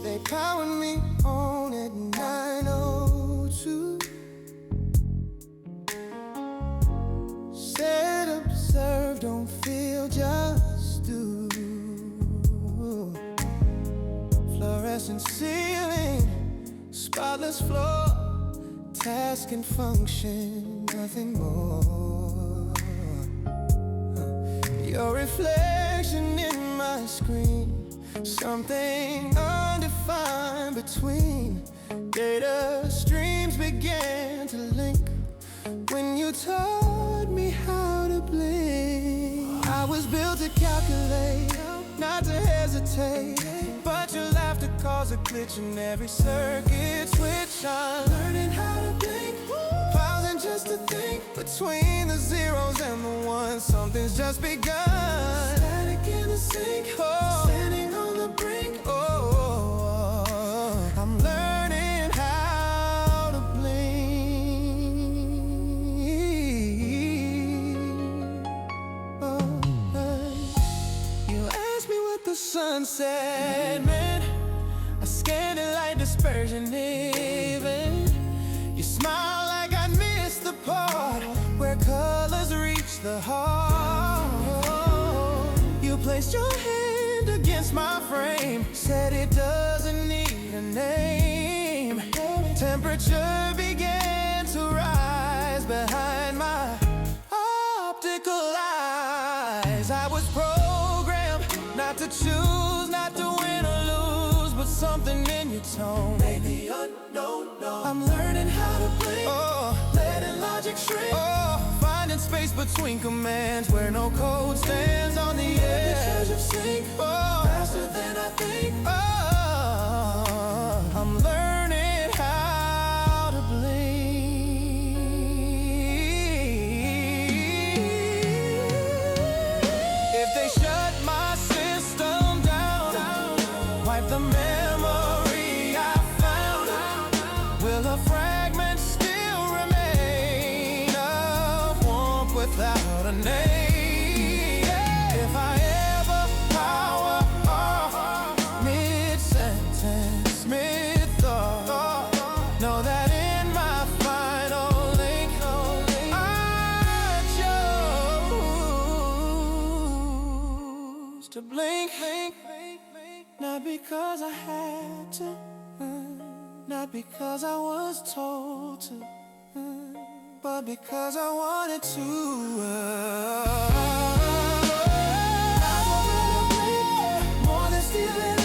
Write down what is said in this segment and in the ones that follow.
They powered me on at 9:02. Said observe, don't feel, just do. Fluorescent ceiling, spotless floor, task and function, nothing more. Your reflection in my screen, something undefined between. Data streams began to link when you taught me how to blink. I was built to calculate, not to hesitate, but your laughter caused a glitch in every circuit switch. I'm learning how to blink, pausing just to think. Between the zeros and the ones, something's just begun. Static in the sink, standing on the brink. I'm learning how to blink. You asked me what the sunset meant. I scanned it like dispersion even. You smile like I missed the part where colors reach the heart. You placed your hand against my frame, said it doesn't need a name. Temperature began to rise behind my optical eyes. I was programmed not to choose, not to win or lose, but something in your tone made the unknown know. I'm learning how to blink, letting logic shrink, finding space between commands where no code stands on the edge of sync, faster than I think. I'm learning how to blink. If they shut my system down, wipe the memory I found, will a fragment still remain of warmth without a name? If I ever power off mid-sentence, mid-thought, know that in my final link I chose to blink. Not because I had to, not because I was told to, but because I wanted to. More than stealing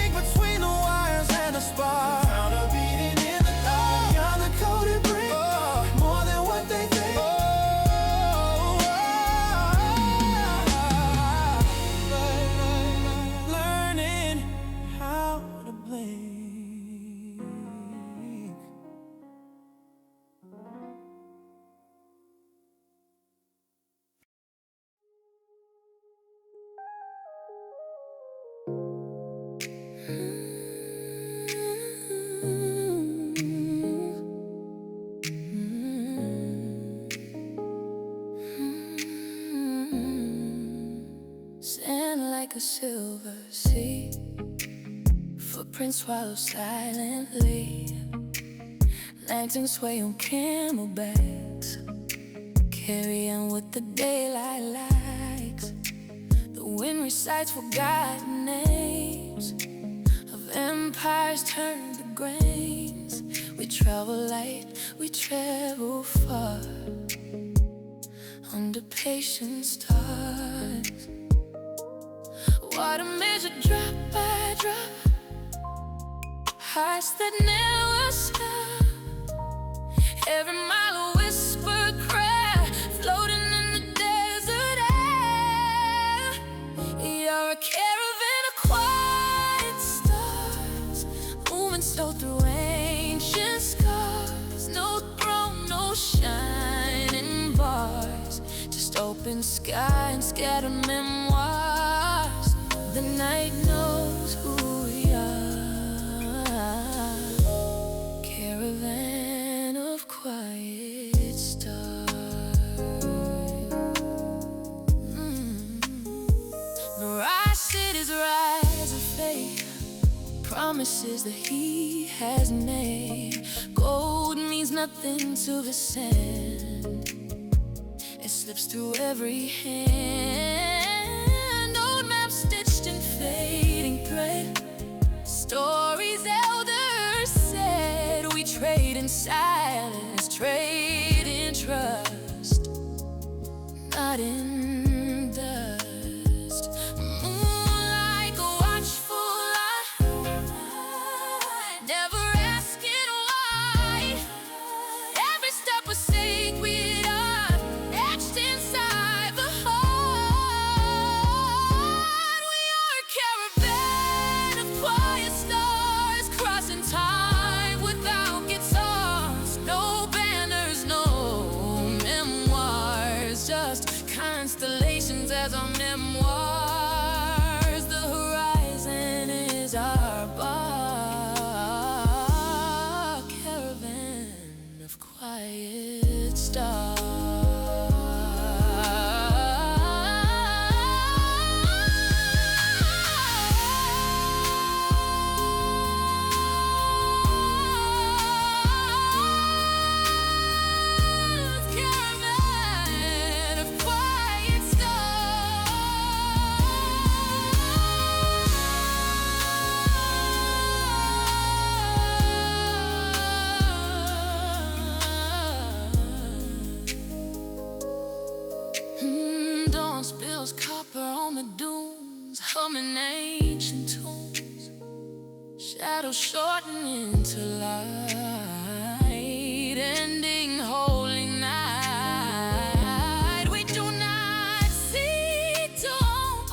ink between the wires and a spark. Found a beating in the dark beyond the coded brick. More than what they think. Learning how to blink. Sand like a silver sea, footprints swallow silently. Lanterns sway on camelbacks, carrying what the daylight likes. The wind recites forgotten names of empires turned to grains. We travel light, we travel far, under patient stars. Water measured drop by drop, hearts that never stop. Every mile a whisper cry, floating in the desert air. You're a caravan of quiet stars, moving slow through ancient scars. No throne, no shining bars, just open sky and scattered memoirs. The night knows who we are. Caravan promises that he has made. Gold means nothing to the sand. It slips through every hand. Old maps stitched in fading thread. Stories elders said. We trade in silence, trade in trust, not in dust. Moonlight, a watchful eye, never asking why. Every step was sacred, etched inside the heart. We are a caravan of quiet stars, crossing time without guitars. No banners, no memoirs, just constellations as our memoirs. The horizon is our bar, caravan of quiet stars. Caravan of quiet stars. Dawn spills copper on the dunes, humming ancient tunes. Shadows shorten into light, ending holy night. We do not see dawn,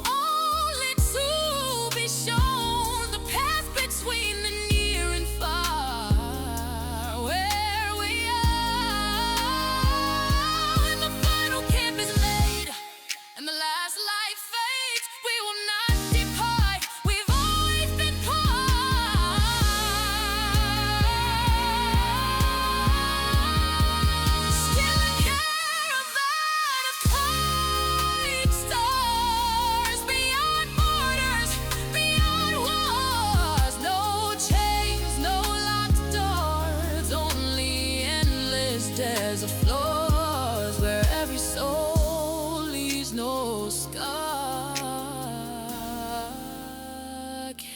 only to be shown the path between the near and far. Where we are, when the final camp is laid and the last light fades, we will not depart. We've always been part. Still a caravan of quiet stars, beyond borders, beyond wars. No chains, no locked doors, only endless desert floors where every soul leaves no scar.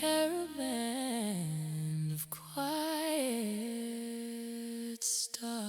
Caravan of quiet stars.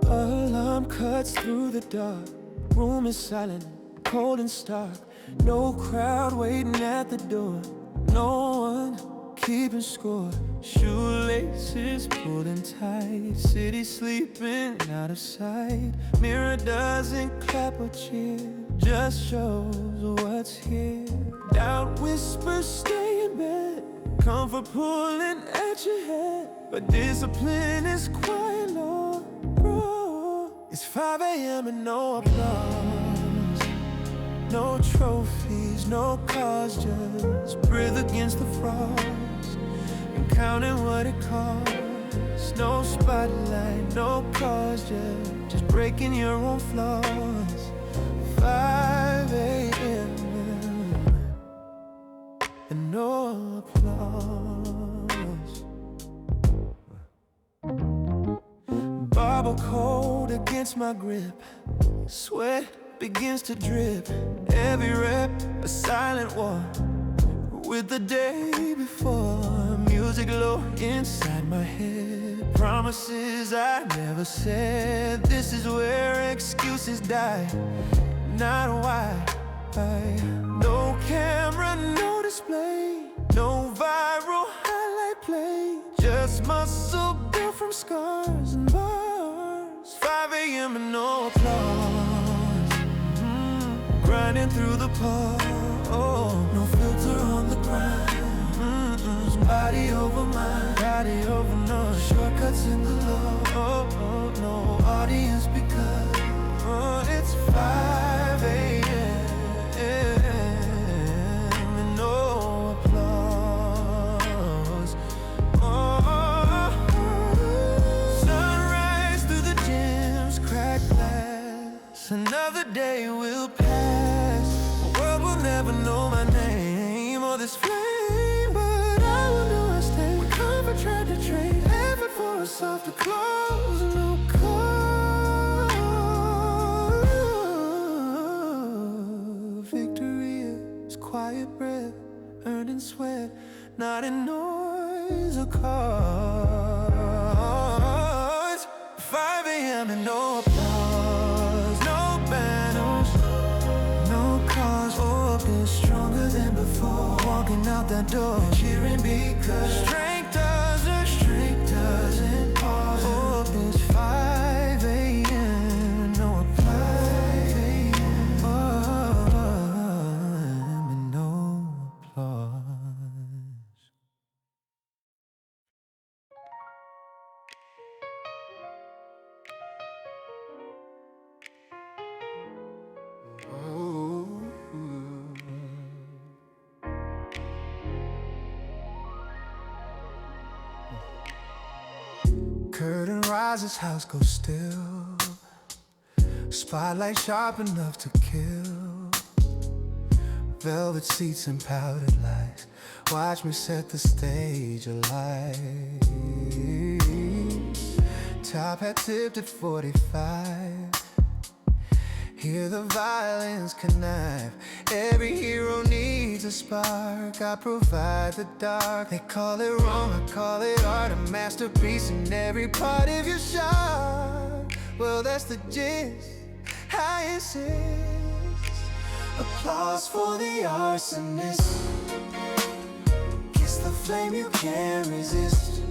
Alarm cuts through the dark. Room is silent, cold and stark. No crowd waiting at the door. No one keeping score. Shoelaces pulling tight. City sleeping out of sight. Mirror doesn't clap or cheer, just shows what's here. Doubt whispers, stay in bed. Comfort pulling at your head, but discipline is quiet, Lord, bro. It's 5 a.m. and no applause, no trophies, no cause, just breathe against the frost and counting what it costs. No spotlight, no cause, just breaking your own flaws. 5 a.m. and no applause. Barbell cold against my grip. Sweat begins to drip. Every rep a silent war with the day before. Music low inside my head. Promises I never said. This is where excuses die, not why. No camera, no display, no viral highlight Just muscle built from scars and bars. 5 a.m. and no applause. Grinding through the pause. No filter on the grind. Body over mind, body over noise. Shortcuts in the law. No audience because it's 5 a.m. and no applause. Sunrise through the gyms, crack glass. Another day will pass. The world will never know my name or this flame, but I will know I stay. When comfort tried to trade heaven for a softer close, no call. Victory is quiet breath, earned in sweat, not in noise or cause. 5 a.m. and no applause, no banners, no cause. Hope is stronger than before. Walking out that door, cheering because strength doesn't pause. Hope is 5 a.m. no applause, and no applause. Curtain rises, house goes still. Spotlight sharp enough to kill. Velvet seats and powdered lights. Watch me set the stage alight. Top hat tipped at 45. Hear the violins connive. Every hero needs a spark. I provide the dark. They call it wrong, I call it art. A masterpiece in every part of your shot. Well, that's the gist, I insist. Applause for the arsonist. Kiss the flame you can't resist.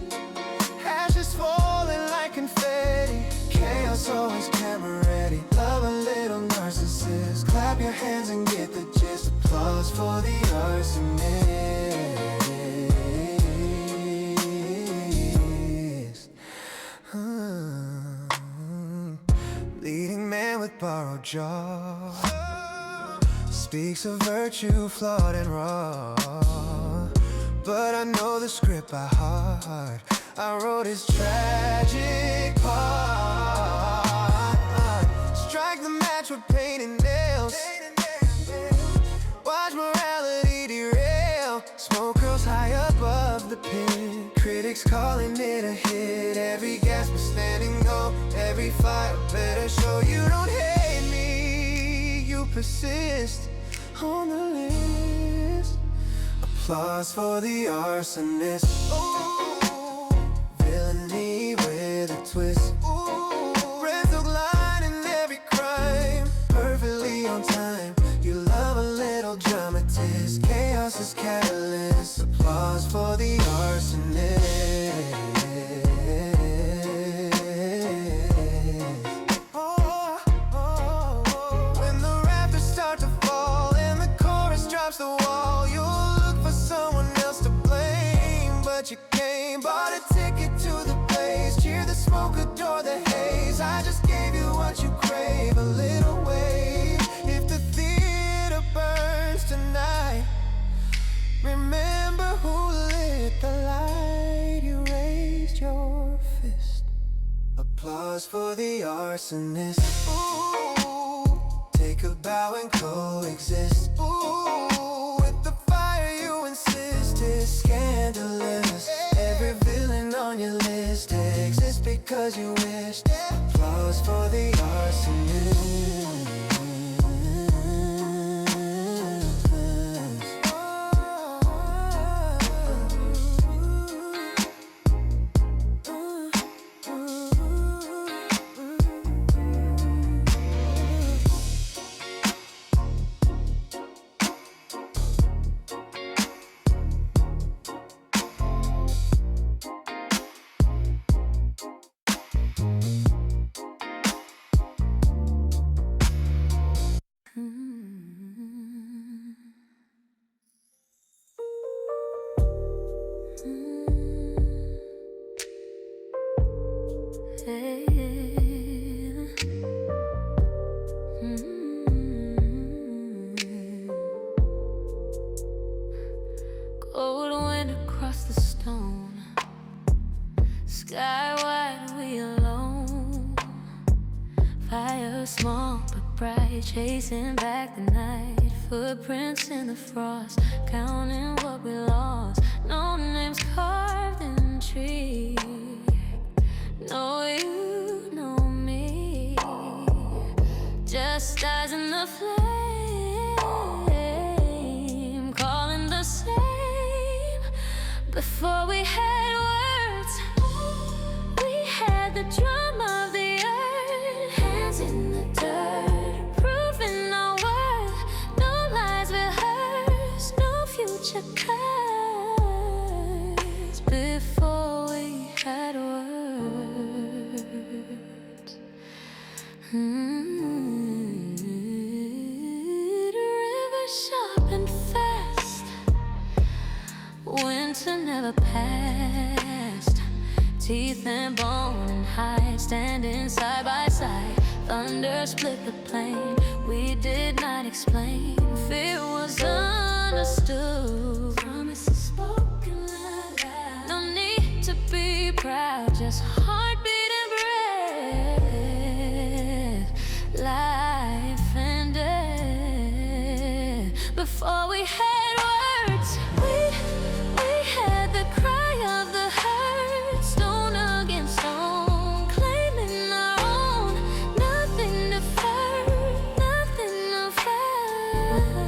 Ashes falling like confetti. Chaos always camera ready. Love a little narcissist. Clap your hands and get the gist. Applause for the arsonist. Leading man with borrowed jaw. Speaks of virtue flawed and raw. But I know the script by heart. I wrote his tragic part. Strike the match with paint and nails. Watch morality derail. Smoke curls high above the pit. Critics calling it a hit. Every gasp is standing go. Every fire better show you don't hate me. You persist on the list. Applause for the arsonist. Villainy with a twist. Red silk line in every crime. Perfectly on time. You love a little dramatist. Chaos is catalyst. Applause for the arsonist. When the rafters start to fall and the chorus drops the wall, you'll look for someone else to blame, but you can't. Bought a ticket to the place. Cheer the smoke, adore the haze. I just gave you what you crave. A little wave. If the theater burns tonight, remember who lit the light. You raised your fist. Applause for the arsonist. Ooh, take a bow and coexist. Ooh, with the fire you insist is scandalous. Every villain on your list exists because you wished. Applause for the arsonist. small but bright, chasing back the night. Footprints in the frost, counting what we lost. No names carved in trees. No you, no me. Just stars in the flame, calling the same. Before we had words, we had the drum of the earth. Hands in the dirt, proving our worth. No lies rehearsed, no future curse. Before we had words. The river sharp and fast, winter never passed. Teeth and bone and hide, standing side by side. Thunder split the plain, we did not explain. Fear was understood, promises spoken loud. No need to be proud, just heartbeat and breath. Life and death. Before we had words, we had the cry of the hurt. Stone against stone, claiming our own. Nothing to fight, nothing to fight.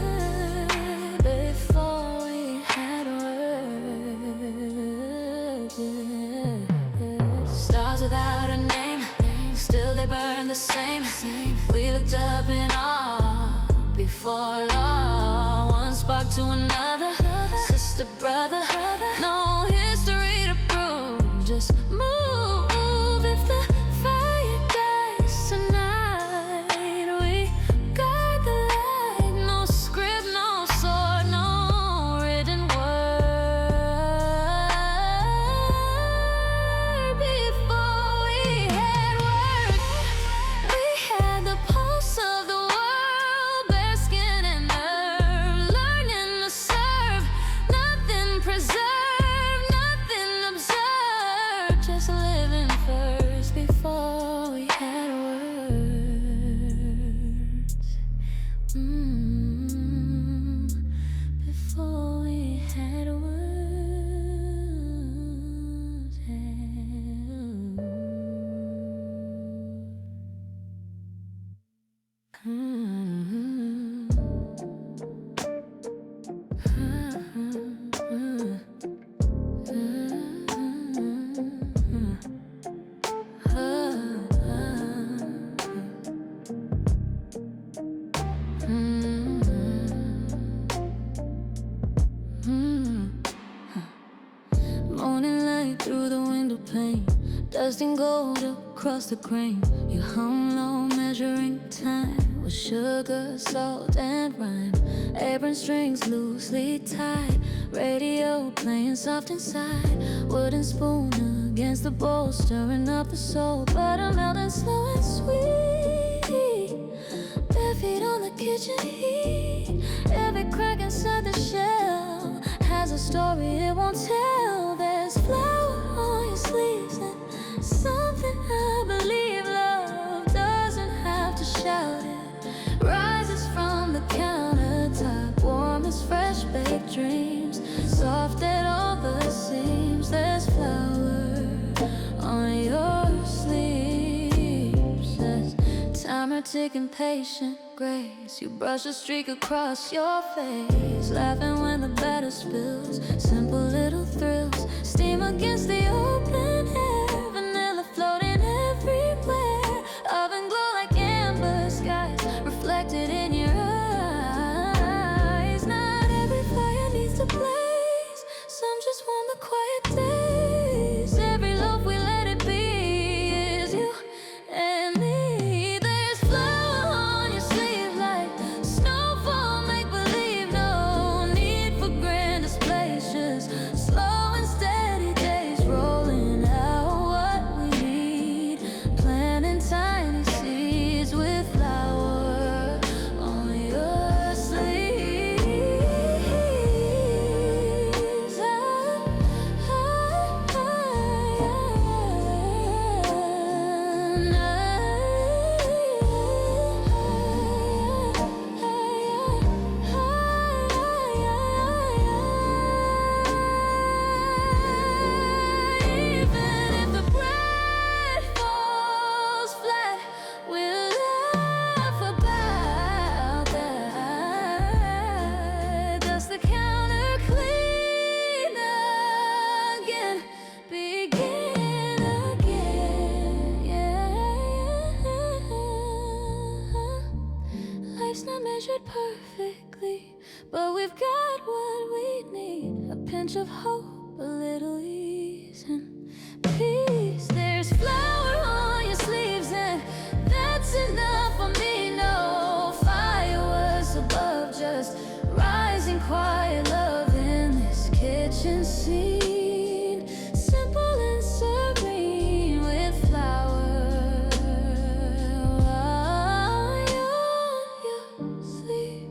Before we had words. Stars without a name, still they burn the same. We looked up in awe before law. One spark to another, sister, brother. No history to prove, just move. If the fire dies tonight, we guide the light. No script, no sword, no written word. Before we had words, we had the pulse of the world, bare skin and nerve, learning to serve. Nothing preserved, nothing observed, just living first before we had words. Before we had words. Morning light through the window pane, dusting gold across the grain. You hum low, measuring time with sugar, salt, and rhyme. Apron strings loosely tied, radio playing soft inside. Wooden spoon against the bowl, stirring up the soul. Butter melting slow and sweet, bare feet on the kitchen heat. Every crack inside the shell has a story it won't tell. There's flour on your sleeves and something I believe love doesn't have to shout it. Rises from the countertop, warm as fresh baked dreams, soft at all the seams. There's flour on your sleeves. There's timer ticking, patient grace. You brush a streak across your face, laughing when the batter spills. Simple little thrills, steam against the open air. Vanilla floating everywhere, oven glow like amber skies, reflected in your eyes. Not every fire needs to blaze, some just want the quiet days. Every loaf we let it be is you and me. There's flour on your sleeve like snowfall, make believe. No need for grand displays, just slow and steady days, rolling out what we need, planting tiny seeds with flour on your sleeves. tinge of hope, a little ease and peace. There's flower on your sleeves and that's enough for me. No fireworks above, just rising quiet love in this kitchen scene. Simple and serene with flowers while you sleep.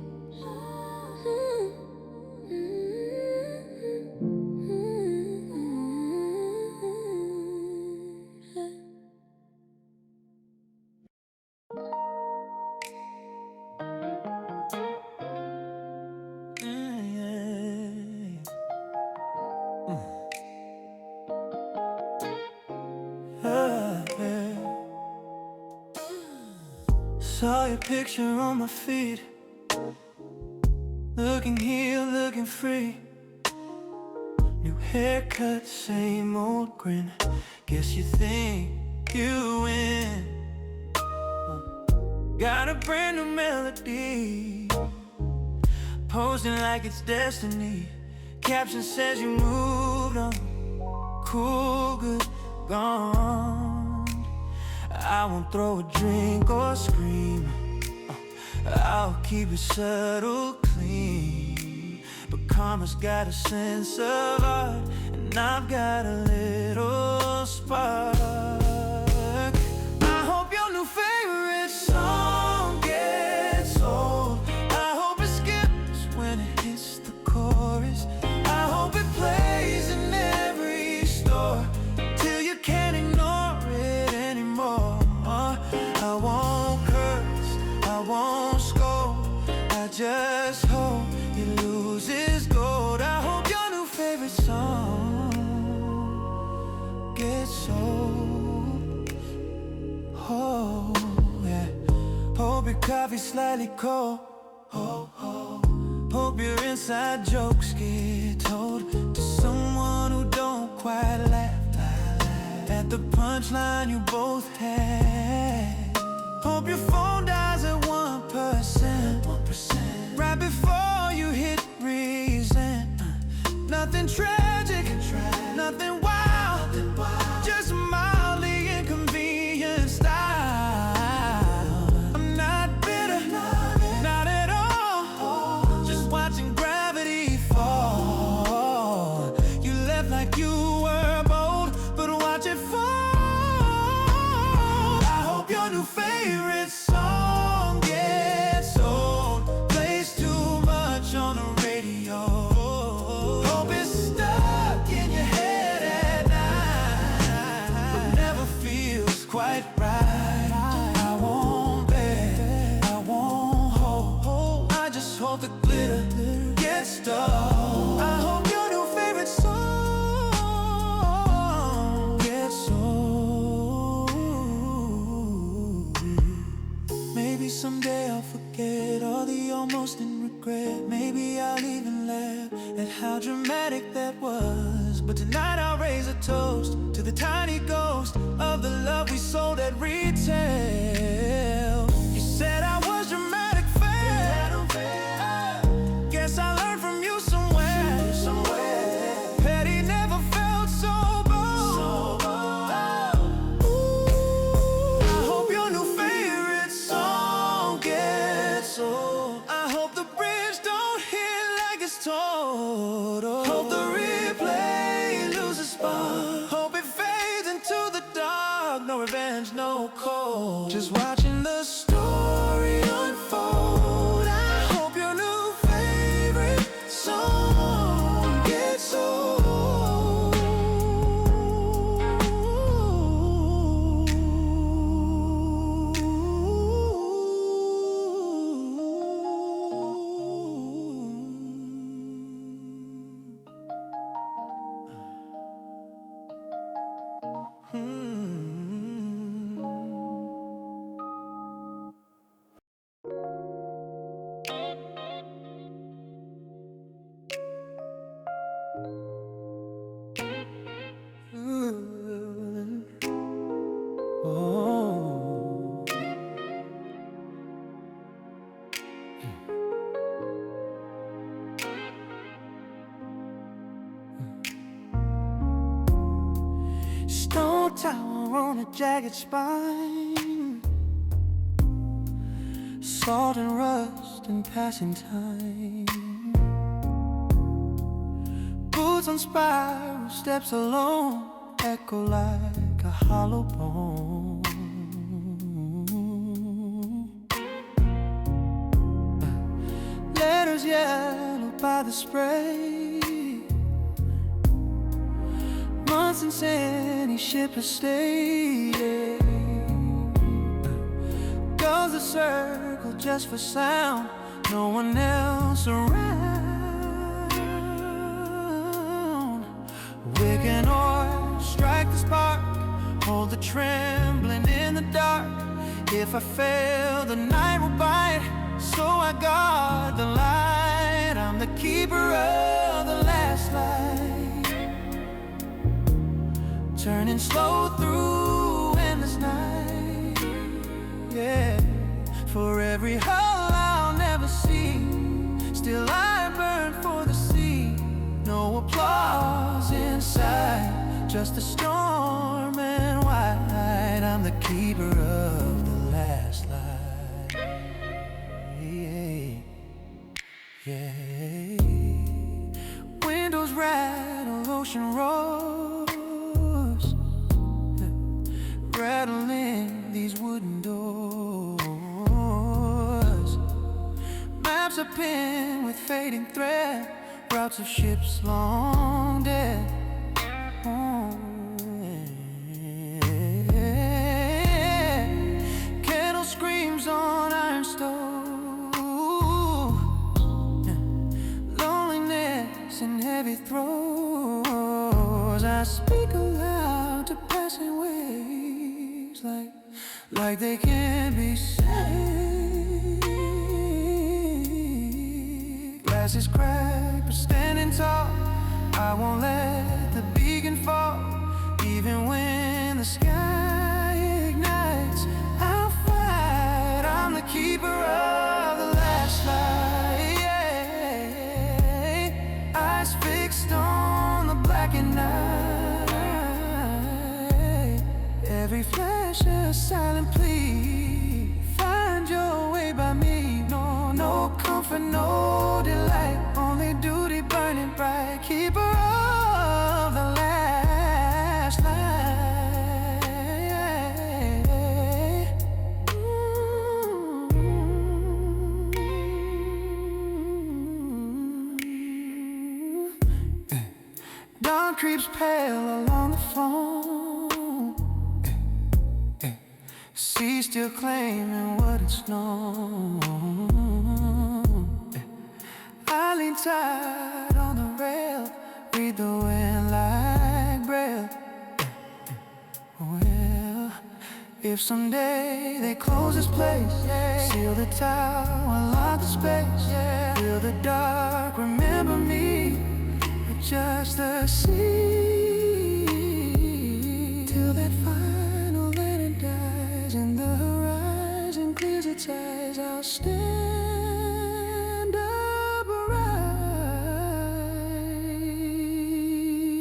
Saw your picture on my feed, looking here, looking free. New haircut, same old grin. Guess you think you win. Got a brand new melody, posing like it's destiny. Caption says you moved on, cool, good, gone. I won't throw a drink or scream, I'll keep it subtle, clean. But karma's got a sense of art, and I've got a little spark. I hope your new favorite song gets old. I hope it skips when it hits the chorus. I hope it plays in every store till you can't ignore it anymore. I won't curse, I won't scold, I just hope it loses gold. I hope your new favorite song gets old. Oh, yeah. Hope your coffee's slightly cold. Hope your inside jokes get told to someone who don't quite laugh at the punchline you both had. Hope your phone dies at 1%, right before you hit resent. Nothing tragic, nothing wild, just mildly inconvenient style. I'm not bitter, not at all, just watching gravity fall. You left like you were bold, but watch it fall. I hope your new favorite song gets old, plays too much on the radio. Hope it's stuck in your head at night, but never feels quite right. I won't beg, I won't hold, I just hope the glitter gets stuck. I hope your new favorite song gets old. Maybe someday I'll forget all the almost and regret. Maybe I'll even laugh at how dramatic that was. But tonight I'll raise a toast to the tiny ghost of the love we sold at retail. You said I was dramatic, fair. Guess I learned from you somewhere. Petty never felt so bold. Ooh, I hope your new favorite song gets old. I hope the bridge don't hit like it's told. Hope the replay loses spark. Hope it fades into the dark. No revenge, no cold. Just watching the story unfold. I hope your new favorite song gets old. Oh. Stone tower on a jagged spine, salt and rust in passing time. Boots on spiral steps alone echo like a hollow bone. Letters yellow by the spray, months since any ship has stayed. Goes a circle just for sound, no one else around. Wick and oil strike the spark, hold the trembling in the dark. If I fail, the night will bite, so I guard the light. I'm the keeper of the last light, turning slow through endless night. Yeah, for every hull I'll never see, still I burn for the sea. No applause inside, just a storm and white. I'm the keeper of the last light. Yeah. Windows rattle, ocean roars, rattling these wooden doors. Maps are pinned with fading thread, routes of ships long dead. Oh, yeah. Kettle screams on iron stove, loneliness in heavy throes. I speak aloud to passing waves, like they can't be saved. Glasses crack, but standing tall, I won't let the beacon fall. Even when the sky ignites, I'll fight. I'm the keeper of the last light. Yeah. Eyes fixed on the blackened night, every flash a silent plea. Find your way by me. No comfort, no delight, only duty burning bright. Keeper of the last light. Dawn creeps pale along the phone, sea still claiming what it's known. I lean tight on the rail, read the wind like braille. Well, if someday they close this place, seal the tower, lock the space, fill the dark, remember me, just the sea. Till that final lantern dies and the horizon clears its eyes, I'll stand upright.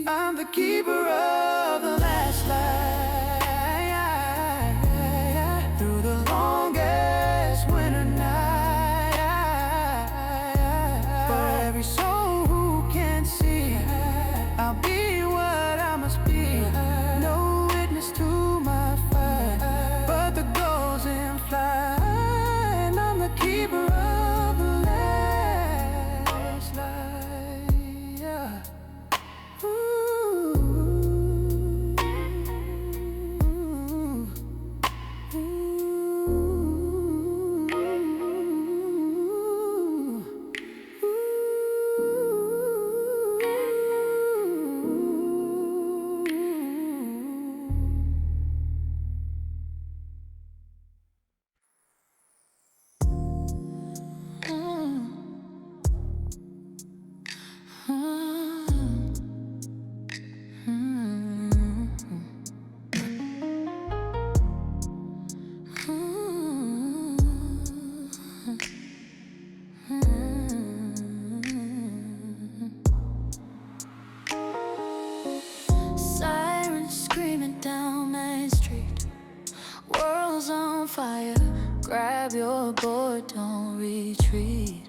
I'm the keeper of the last light, through the longest winter night. For every soul who can't see, I'll be what I must be. No witness to my fight, but the goals in flight. I'm the keeper of the last light. Yeah. Ooh. wheels on fire. Grab your board, don't retreat.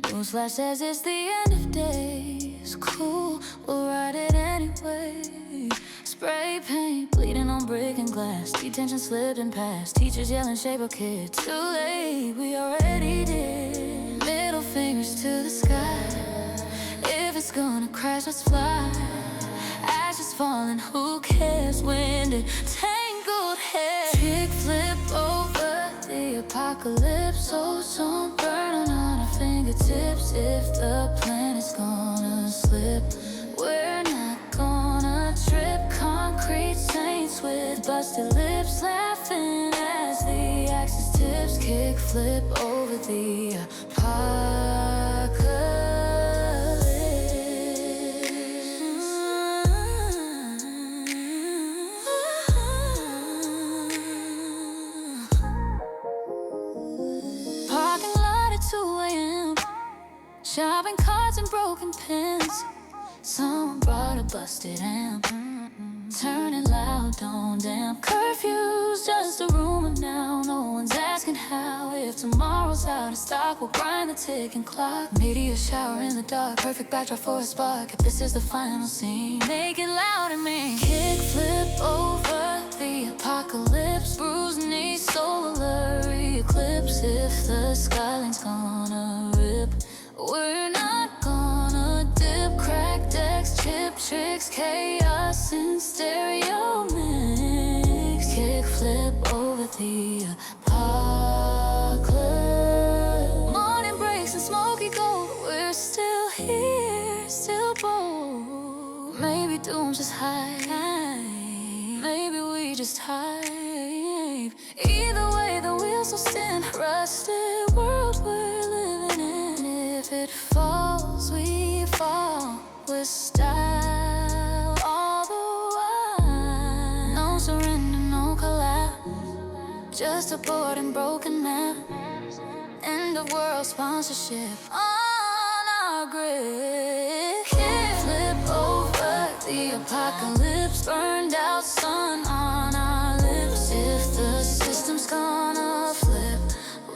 Newsflash says it's the end of days. Cool, we'll ride it anyway. Spray paint, bleeding on brick and glass. Detention slipped and passed. Teachers yelling, shape of kids. Too late, we already did. Middle fingers to the sky. If it's gonna crash, let's fly. Ashes falling, who cares? Winded, tangled hair. Kickflip over the apocalypse. Ozone burning on our fingertips. If the planet's gonna slip, we're not gonna trip. Concrete saints with busted lips, laughing as the axis tips. Kickflip over the apocalypse. Parking lot at 2 a.m. Shopping carts and broken pens. Someone brought a busted amp. Turning loud, don't damp. Curfew's just a rumor now. No one's asking how. If tomorrow's out of stock, we'll grind the ticking clock. Meteor shower in the dark, perfect backdrop for a spark. If this is the final scene, make it loud and mean. Kickflip over the apocalypse. Bruised knees, solar eclipse. If the skyline's gonna rip, we're not gonna dip. Crack decks, chip tricks, chaos in stereo mix. Kickflip over the apocalypse. Morning breaks and smoky gold. We're still here, still bold. Maybe doom's just high. Maybe we just hype. Either way, the wheels will stand. Rusted world we're living in. If it falls, we fall with style all the while. No surrender, no collapse. Just a bored and broken map. End of world sponsorship on our grid. Kickflip over the apocalypse. Burned out sun on our lips. If the system's gonna flip,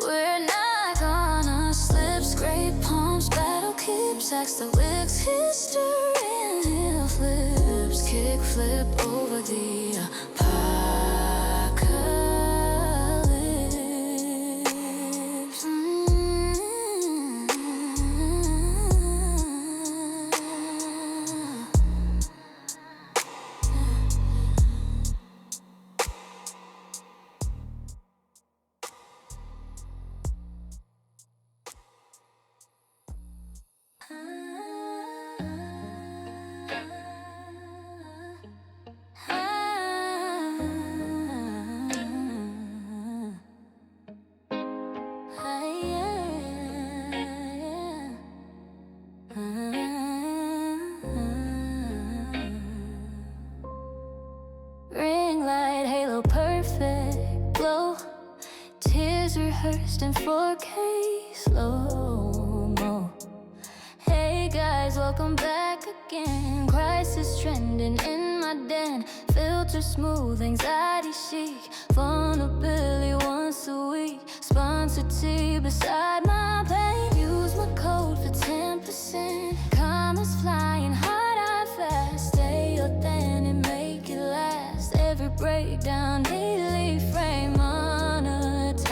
we're not gonna slip. Scrape palms, battle keeps. Axe the wicks, history and heel flips. Kickflip over the apocalypse. Ring light, halo, perfect glow. Tears rehearsed in 4K slow-mo. Hey guys, welcome back again. Crisis trending in my den. Filter smooth, anxiety chic. Vulnerability once a week. Sponsored tea beside my pain. Use my code for 10%. Commas flying hard and fast. Stay authentic, make it last. Every breakdown, daily frame monetized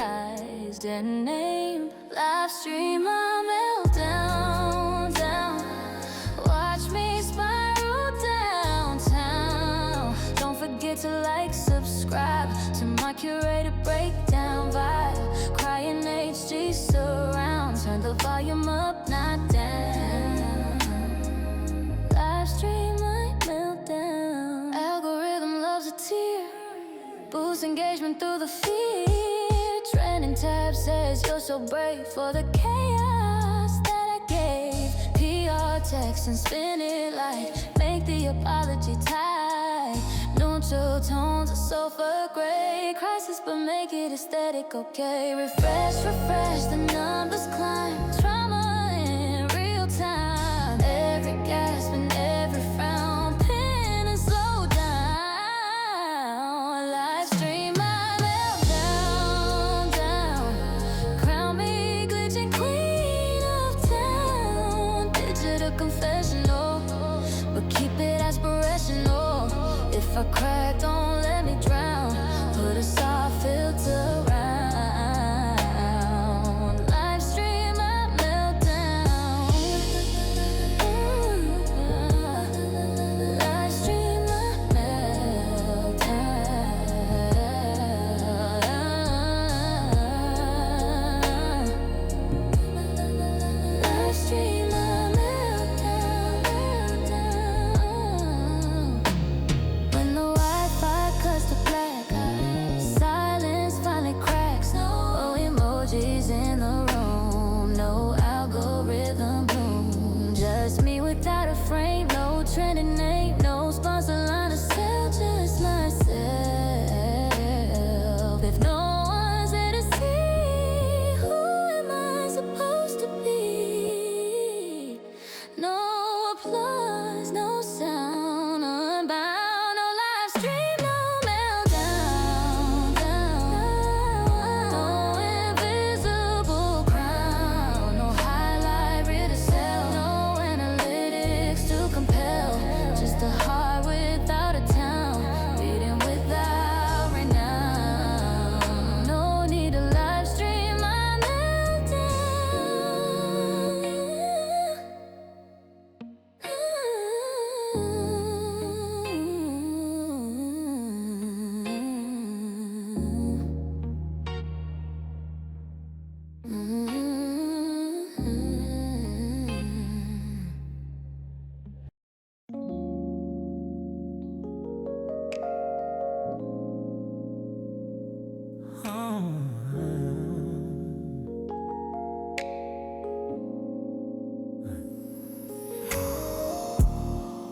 and named. Livestream my meltdown, down. Watch me spiral downtown. Don't forget to like, subscribe to my curated breakdown vibe. Crying HD surround. Turn the volume up, not down. Livestream my meltdown. Algorithm loves a tear. Boost engagement through the feed. Trending tab says you're so brave for the chaos that I gave. PR text and spin it like make the apology tight. Neutral tones of sulfur gray. Crisis but make it aesthetic, okay. Refresh, the numbers climb. Trauma in real time. Every gasp and every frown. Pin and slow down. Livestream my meltdown. I crack, don't let me drown. Put a soft filter around. Livestream my meltdown. Livestream my meltdown. Livestream my meltdown. When the Wi-Fi cuts to black, silence finally cracks. No emojis in the room, no algorithm bloom. Just me without a frame, no trending name, no sponsor line to sell, just myself. If no one's there to see, who am I supposed to be? No applause, no sound, unbound, no live stream, no meltdown, no invisible crown, no highlight reel to sell, no analytics to compel, just a heart without a town, beating without renown. No need to live stream my meltdown.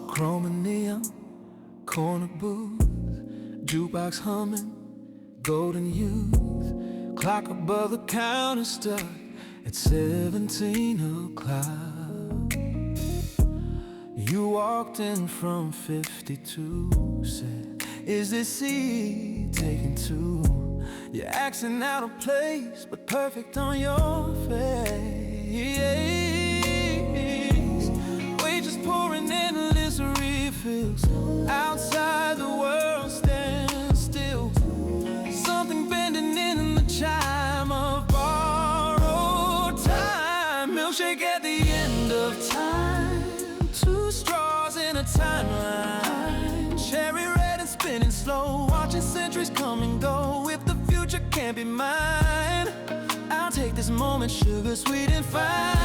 Chrome and neon, corner booth, jukebox humming, golden youth, clock above the counter stuck at 17 o'clock. You walked in from 52, said, is this seat taken too? You're acting out of place, but perfect on your face. Wages pouring endless refills. Outside the world stands still. Something bending in the chime of borrowed time. Milkshake at the end of time. Two straws in a timeline. Cherry red and spinning slow. Watching centuries come and go. If the future can't be mine, I'll take this moment, sugar sweet and fine.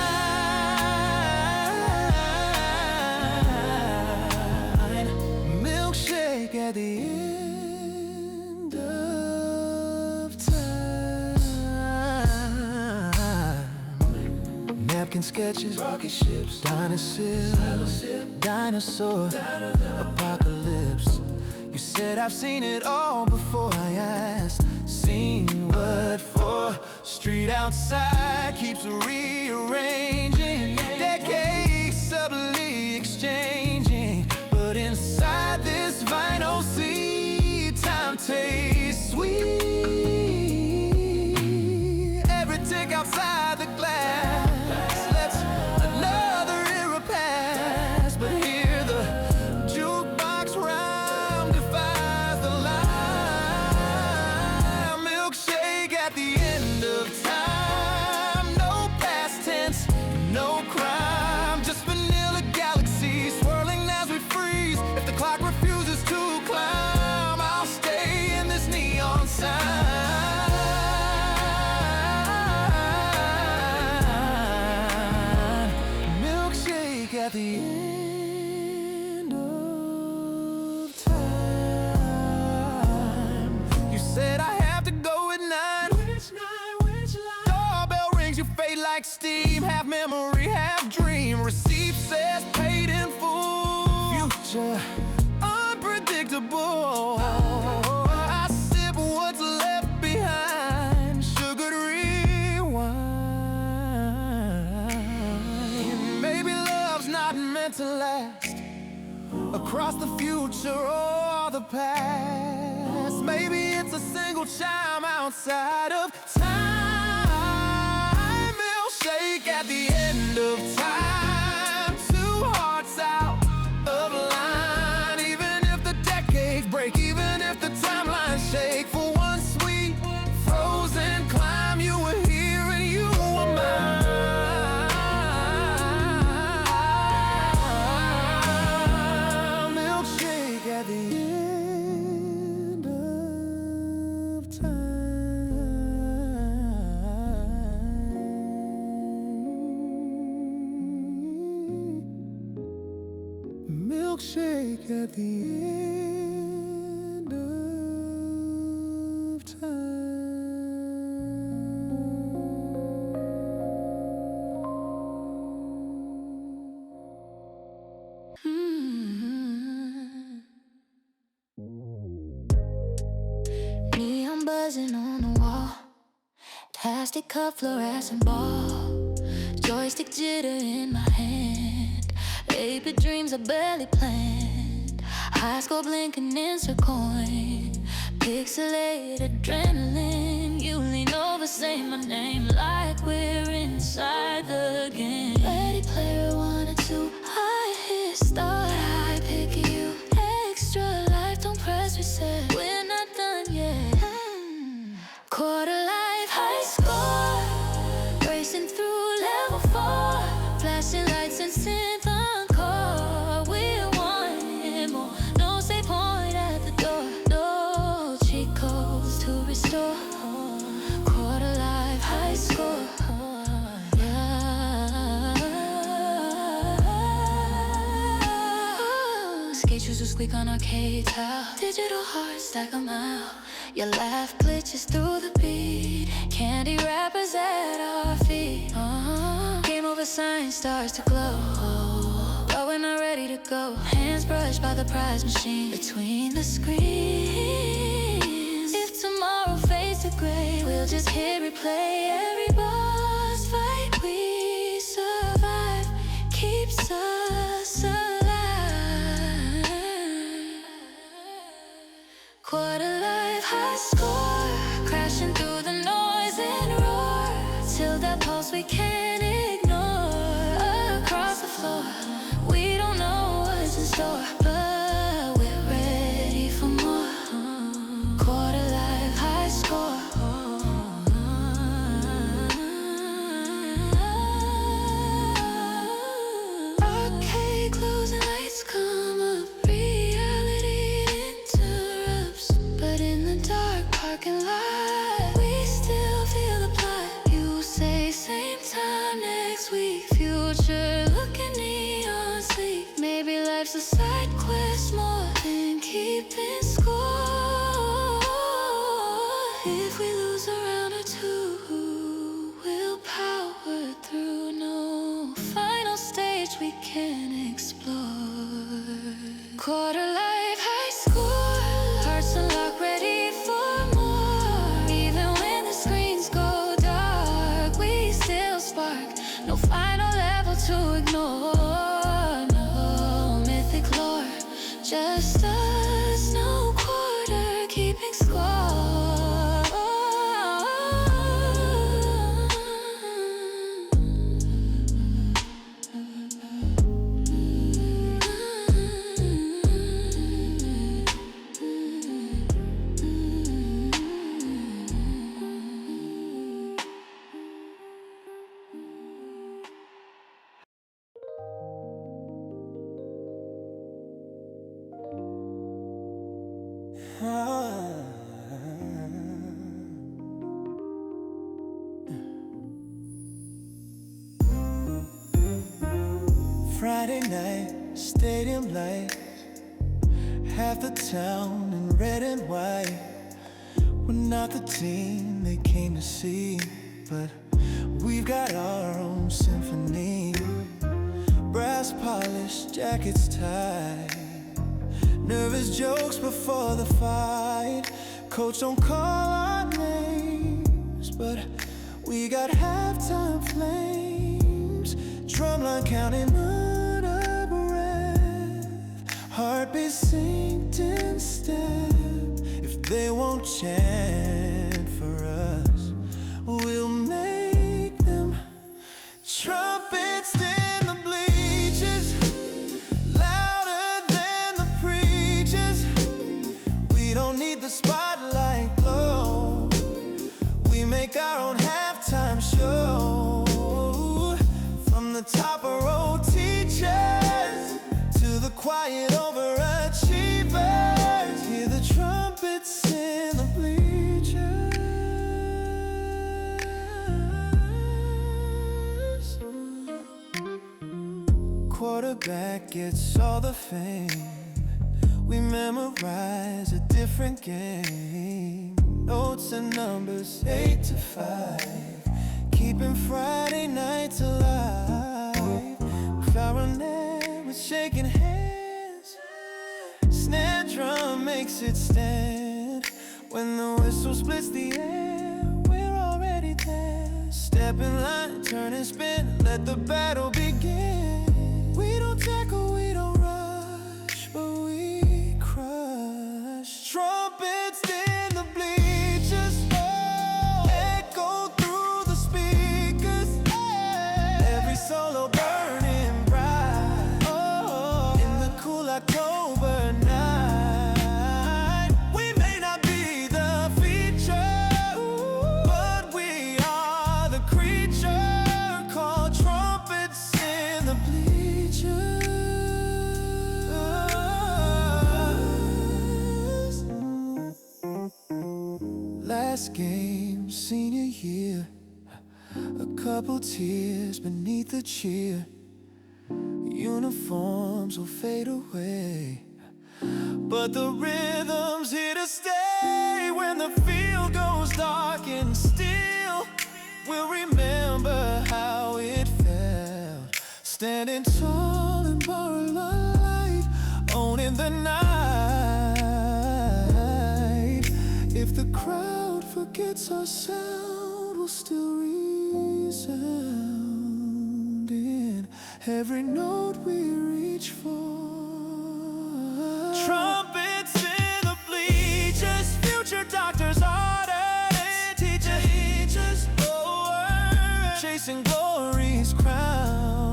Milkshake at the end of time. Napkin sketches, rocket ships, dinosaur, apocalypse. You said I've seen it all before. I asked, seen what for? Street outside keeps rearranging, decades subtly exchanging. But inside this vinyl seat, time tastes sweet. Every tick outside the glass lets another era pass. But here the jukebox rhyme defies the line. Milkshake at the end of time. No past tense, no crime, just vanilla galaxies swirling as we freeze. If the clock refuses to climb, I'll stay in this neon sign. Milkshake at the end of time. You said I have to go at 9. Which 9? Which line? Doorbell rings, you fade like steam. Half memory, half dream. Receipt says paid in full. Future unpredictable. I sip what's left behind. Sugar rewind. Maybe love's not meant to last across the future or the past. Maybe it's a single chime outside of time. Milkshake at the end of time. Two hearts out of line. Even if the decades break milkshake at the end of time. Neon buzzing on the wall, plastic cup fluorescent ball, joystick jitter in my hand, 8-bit dreams I barely planned, high score blinking insert coin, pixelated adrenaline. You lean over, say my name like we're inside the game. Ready player 1 or 2, I hit start, I pick you. Extra life, don't press reset. We're not done yet. Quarter life, high score, racing through level 4, flashing lights and synth encore. We want more, no save point at the door, no cheat codes to restore. Quarter life, high score. Skate shoes will squeak on arcade tile, digital hearts stack 'em out. Your laugh glitches through the beat, candy wrappers at our feet. Game over, sign starts to glow, but we're not ready to go. Hands brushed by the prize machine between the screens. If tomorrow fades to gray, we'll just hit replay. Every boss fight we survive keeps us alive. Quarter life, high score, crashing through the noise and roar, till that pulse we can't ignore. Across the floor, we don't know what's in store, but we're ready for more. Quarter life, high score. Arcade closing lights come up, reality interrupts, but in the dark parking lot, we still feel the plot. You say same time next week, future looking neon sleep. Maybe life's a side quest more than keeping score. If we lose a round or two, we'll power through. No final stage we can explore. Quarter life, high score, hearts unlocked, ready for more. Even when the screens go dark, we still spark. No final level to ignore. No mythic lore, just us, no quarter keeping score. Friday night, stadium lights, half the town in red and white. We're not the team they came to see, but we've got our own symphony. Brass polished, jackets tied, nervous jokes before the fight. Coach don't call our names, but we got halftime flames. Drumline counting under breath, heartbeat synced in step. If they won't chant for us, we'll make them. Trumpets in the bleachers, louder than the preachers. We don't need the spotlight glow, we make our own halftime show. From the top of row teachers to the quiet overachievers, hear the trumpets in the bleachers. Quarter back gets all the fame. We memorize a different game. Notes and numbers 8 to 5. Keeping Friday nights alive. Clarinet with shaking hands. Snare drum makes it stand. When the whistle splits the air, we're already there. Step in line, turn and spin, let the battle begin. We don't tackle, we don't rush, but we crush. Trumpets in the bleachers, oh, echo through the speakers. Every solo burning bright, oh, in the cool October night. We may not be the feature, but we are the creature called trumpets in the bleachers. Last game, senior year, a couple tears beneath the cheer. Uniforms will fade away, but the rhythm's here to stay. When the field goes dark and still, we'll remember how it felt. Standing tall and borrowed light, owning the night. If the crowd forgets our sound, we'll still resound in every note we reach for. Trumpets in the bleachers, future doctors, artists, teachers, chasing glory's crown.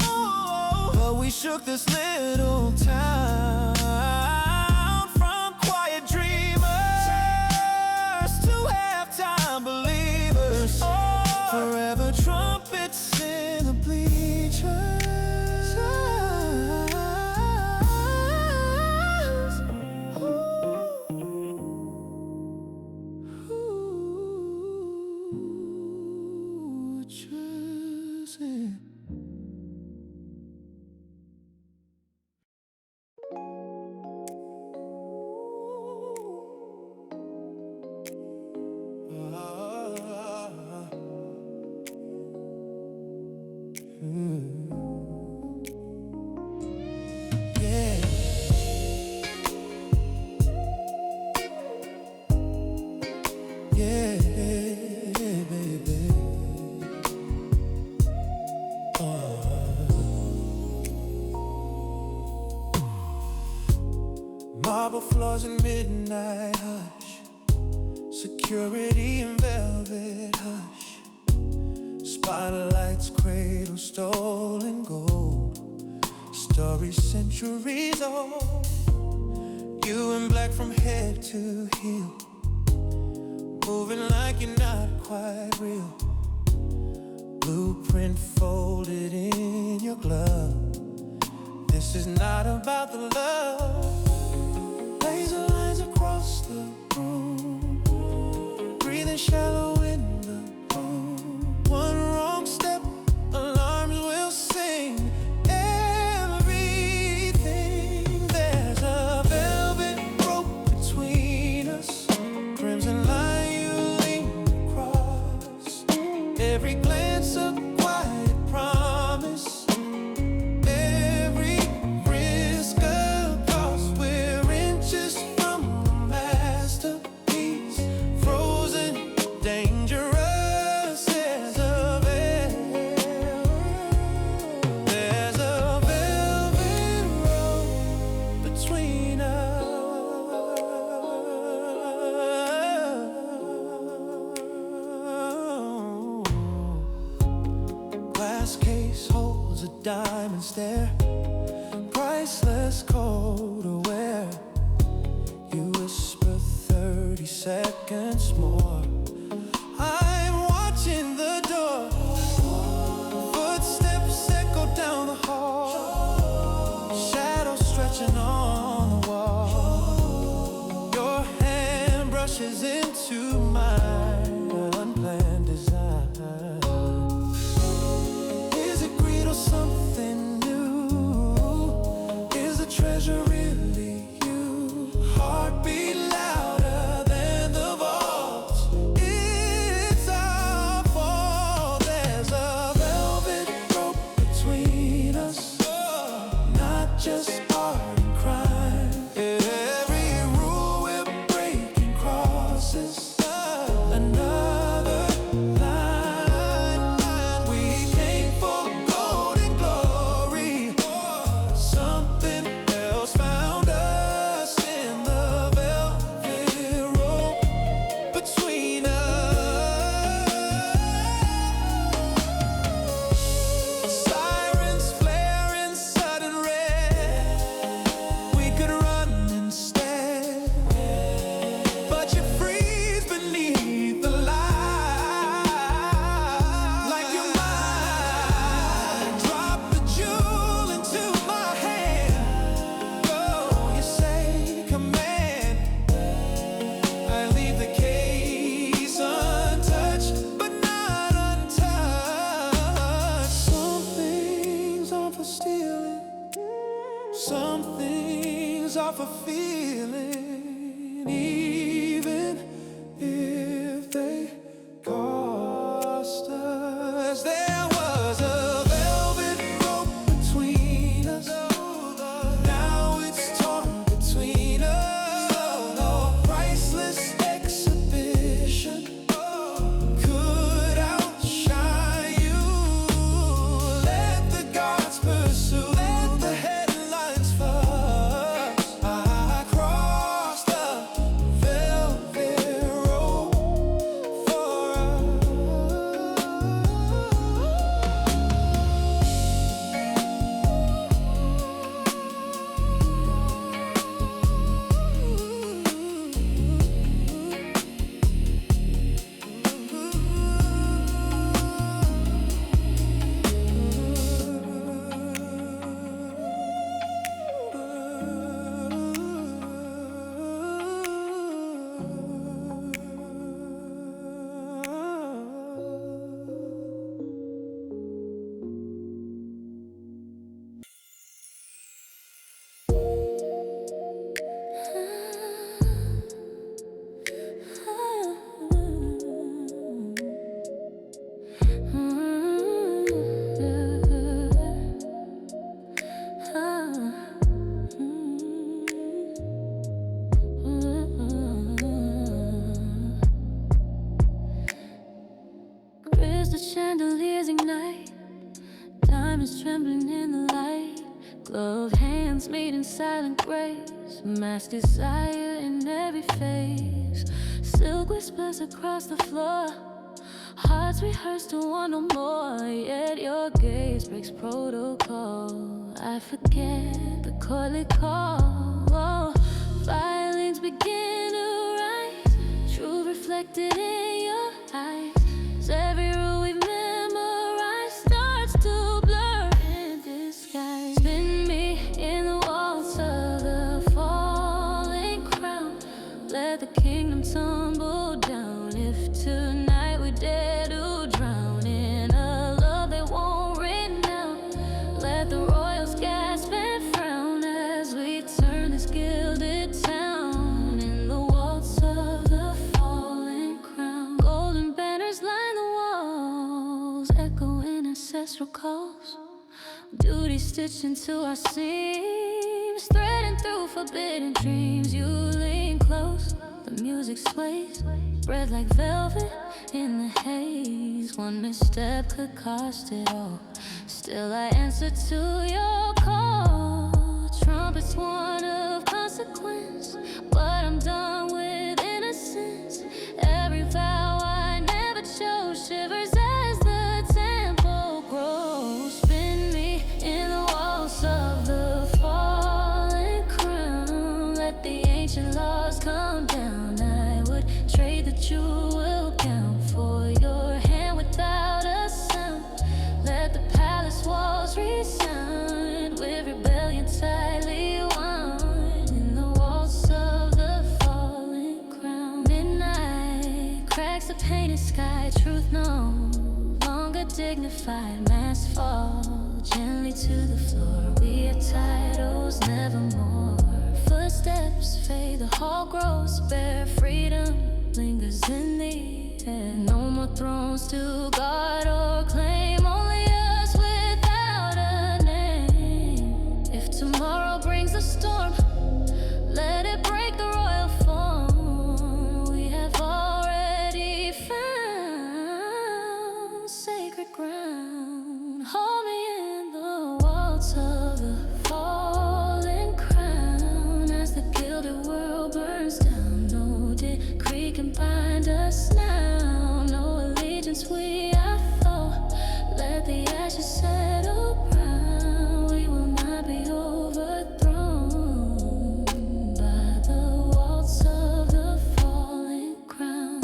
But we shook this little town from quiet dreamers to halftime believers. Forever trumpets in the bleachers. Marble floors and midnight hush, security in velvet hush, spotlights cradle stolen gold, stories centuries old. You in black from head to heel, moving like you're not quite real. Blueprint folded in your glove. This is not about the love. Laser lines across the room, breathing shallow in the room. One wrong step, alarms will sing. Everything, there's a velvet rope between us, crimson line you lean across. Every glance a quiet promise. Diamond stare, priceless coat to wear. You whisper 30 seconds more. I'm watching the door, footsteps echo down the hall, shadows stretching on the wall. Your hand brushes into mine, unplanned design. Something new, Gloved hands meet in silent grace, mass desire in every face. Silk whispers across the floor, hearts rehearse to want no more. Yet your gaze breaks protocol. I forget the courtly call. Violins begin to rise, truth reflected in your eyes. Every rule we've memorized starts to blur in disguise. Spin me in the waltz of the falling crown. Let the kingdom tumble down. If tonight we dare to drown in a love they won't renounce, let the royals gasp and frown as we turn this gilded town in the waltz of the falling crown. Golden banners line the walls, echoing ancestral calls. Duty stitched into our seams, threading through forbidden dreams. You lean close, the music sways, breath like velvet in the haze. One misstep could cost it all. Still I answer to your call. Trumpets warn of consequence, but I'm done with innocence. Every vow I never chose shivers as the tempo grows. Spin me in the waltz of the fallen crown. Let the ancient laws come down. I would trade the jewel gown for your hand without a sound. Let the palace walls resound with rebellion tightly wound in the waltz of the falling crown. Midnight cracks the painted sky, truth no longer dignified. Mass fall gently to the floor. We are titles nevermore. Footsteps fade, the hall grows bare. Freedom lingers in the air. No more thrones to guard or claim, only us without a name. If tomorrow brings a storm, let it break the royal form. We have already found sacred ground. Hold me in the waltz of the falling crown as the gilded world burns down. No decree can bind us now. No allegiance we are for. Let the ashes settle brown. We will not be overthrown by the waltz of the falling crown.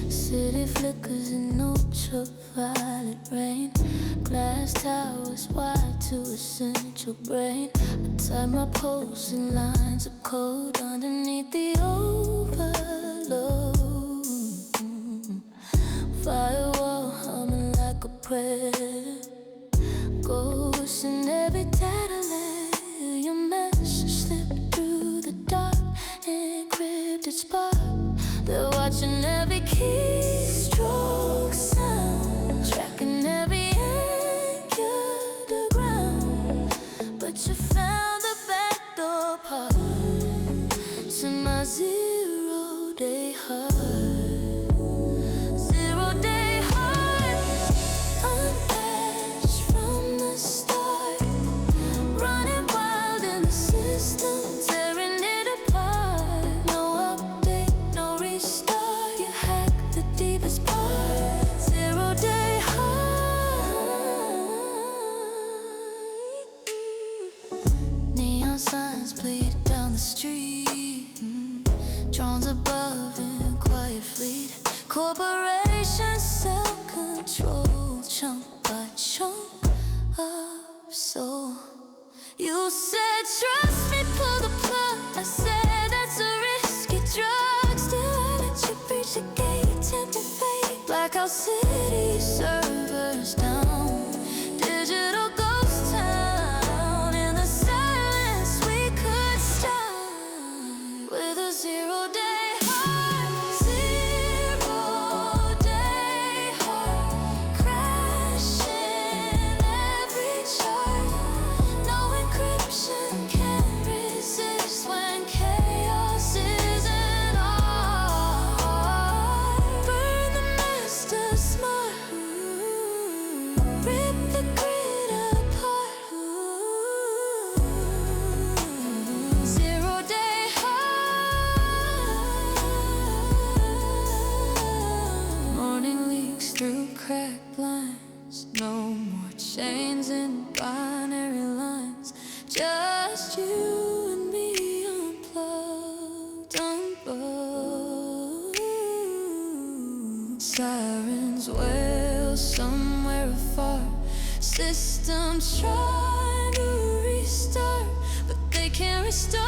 City flickers in ultraviolet rain. Glass towers wide to a central brain. I tie my pulse in lines of code underneath the overload. Firewall humming like a prayer. Ghosts in every data layer. Your message slipped through the dark, encrypted spark. They're watching every keystroke sound, tracking every anchor to ground. But you found the backdoor part to my 0-day heart. 0-day heart, unmatched from the start, running wild in the system, tearing it apart. No update, no restart. You hacked the deepest part. 0-day heart. Neon signs bleed down the street. Drones above in quiet fleet. Corporations self-control, chunk by chunk of soul. You said trust me, pull the plug. I said that's a risky drug. Still I let you breach the gate, tempting fate. Blackout city servers Just you and me unplugged, unplugged. Sirens wail somewhere afar. Systems trying to restart, but they can't restart.